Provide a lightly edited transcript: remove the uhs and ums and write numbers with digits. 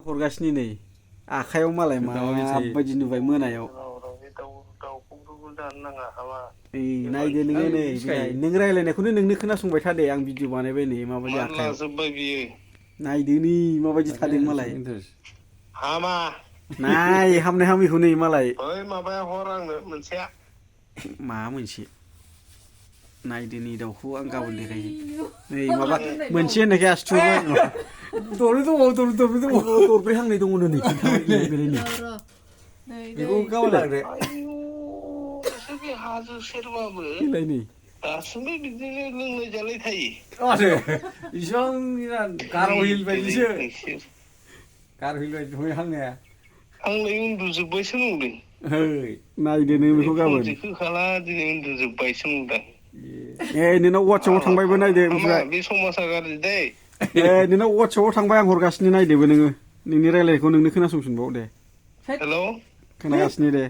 हरगासिनो नै आखायाव मालाय माबायदि नुबाय मोनायाव नायदो नोङो नै नों रायलायनायखौनो नोंनो खोनासंबाय था दे आं भिडिअ बानायबाय नै माबायदि आखायाव नायदो नै माबायदि थादों मालाय हामा नाय हामनाय हामिखौ नै मालाय ओइ माबाया हर आंनो मोनसे मा मोनसे नायदो नै दाउखौ आं गाबोन देखायगोन नै माबा मोनसे होननायखाय आसुथुरबाय दरब्रै हांनाय दङनो नै खिन्थाबाय बेलाय नै बेखौ गाबोन लांदो बे हाजो सेरबाबो बेलाय नै दासिमबो बिदिनो लोंनाय जालाय थायो माथो इसिबां गार' हिल बायदिसो गार' हिल बायदि दहाय हांनाया आंलाय उन्दुजोब्बायसो नंदों नायदो नों बेखौ गाबोन होखाला दिनै उन्दुजोब्बायसो नंदों ए नोंनाव वाट्सएपआव थांबायबो नायदो मिथिबाय बे समाजा गाज्रि दै ए नोंनाव वाट्सएपआव थांबाय आं हरगासिनो नायदोबो नोङो नोंनि रायलायनायखौ नोंनो खोनासंफिनबाव दे हेल' खोनागासिनो दे